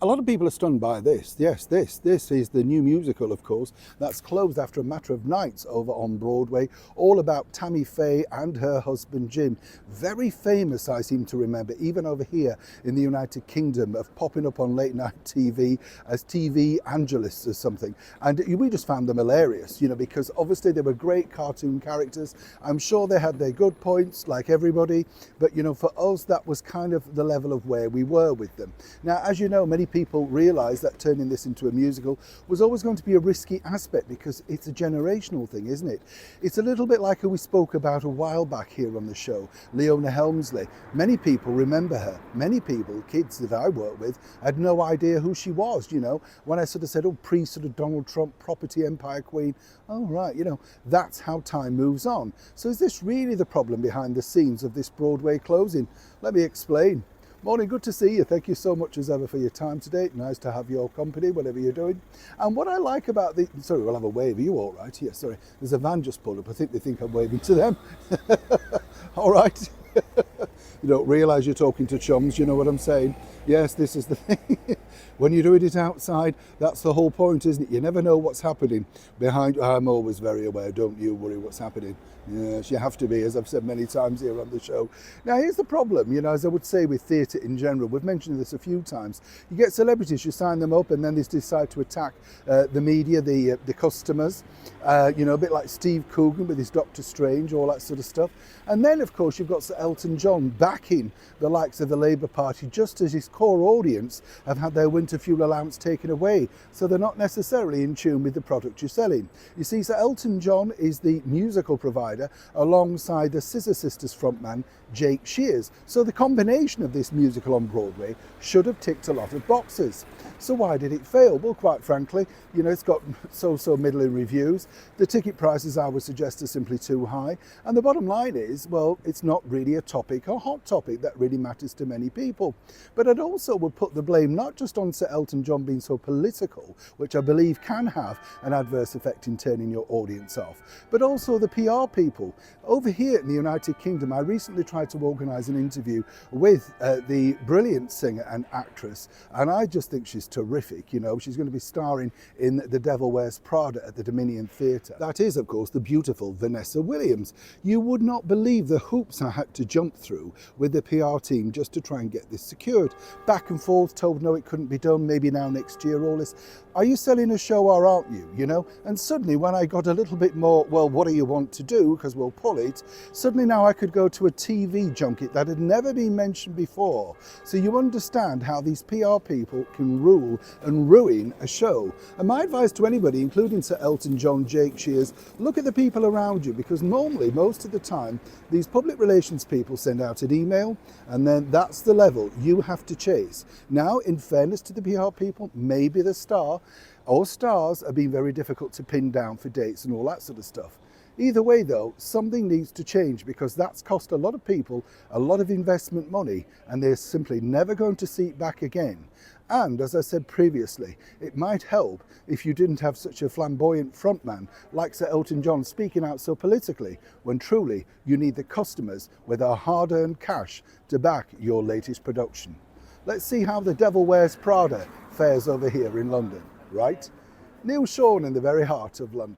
A lot of people are stunned by this. Yes, this is the new musical, of course, that's closed after a matter of nights over on Broadway, all about Tammy Faye and her husband Jim. Very famous, I seem to remember, even over here in the United Kingdom, of popping up on late night TV as TV Angelists or something. And we just found them hilarious, because obviously they were great cartoon characters. I'm sure they had their good points, like everybody, but for us, that was kind of the level of where we were with them. Now, as you know, many people realised that turning this into a musical was always going to be a risky aspect because it's a generational thing, isn't it? It's a little bit like who we spoke about a while back here on the show, Leona Helmsley. Many people remember her. Many people, kids that I work with, had no idea who she was, When I sort of said, sort of Donald Trump, property empire queen, oh right, that's how time moves on. So is this really the problem behind the scenes of this Broadway closing? Let me explain. Morning, good to see you. Thank you so much as ever for your time today. Nice to have your company, whatever you're doing. And what I like about the... Sorry, we'll have a wave. Are you all right? Yeah, sorry. There's a van just pulled up. I think they think I'm waving to them. All right. You don't realise you're talking to chums, you know what I'm saying? Yes, this is the thing. When you're doing it outside, that's the whole point, isn't it? You never know what's happening behind. I'm always very aware, don't you worry what's happening. Yes, you have to be, as I've said many times here on the show. Now, here's the problem, as I would say with theatre in general. We've mentioned this a few times. You get celebrities, you sign them up, and then they decide to attack the media, the customers. A bit like Steve Coogan with his Doctor Strange, all that sort of stuff. And then, of course, you've got Sir Elton John backing the likes of the Labour Party, just as his core audience have had their winter fuel allowance taken away. So they're not necessarily in tune with the product you're selling. You see, Sir Elton John is the musical provider alongside the Scissor Sisters frontman, Jake Shears. So the combination of this musical on Broadway should have ticked a lot of boxes. So why did it fail? Well, quite frankly, it's got so middling reviews. The ticket prices, I would suggest, are simply too high. And the bottom line is, well, it's not really a topic, a hot topic that really matters to many people. But I'd also would put the blame not just on Sir Elton John being so political, which I believe can have an adverse effect in turning your audience off, but also the PR people. Over here in the United Kingdom, I recently tried to organise an interview with the brilliant singer and actress, and I just think she's terrific. She's going to be starring in The Devil Wears Prada at the Dominion Theatre. That is, of course, the beautiful Vanessa Williams. You would not believe the hoops I had to jump through with the PR team just to try and get this secured. Back and forth, told no, it couldn't be done, maybe now next year, all this. Are you selling a show or aren't you? And suddenly when I got a little bit more, well, what do you want to do? Because we'll pull it. Suddenly now I could go to a TV junket that had never been mentioned before. So you understand how these PR people can rule and ruin a show. And my advice to anybody, including Sir Elton John, Jake Shears, look at the people around you, because normally, most of the time, these public relations people send out an email, and then that's the level you have to chase. Now, in fairness to the PR people, maybe the star or stars are being very difficult to pin down for dates and all that sort of stuff. Either way though, something needs to change, because that's cost a lot of people a lot of investment money, and they're simply never going to see it back again. And as I said previously, it might help if you didn't have such a flamboyant frontman like Sir Elton John speaking out so politically, when truly you need the customers with our hard-earned cash to back your latest production. Let's see how The Devil Wears Prada fares over here in London, right? Neil Sean in the very heart of London.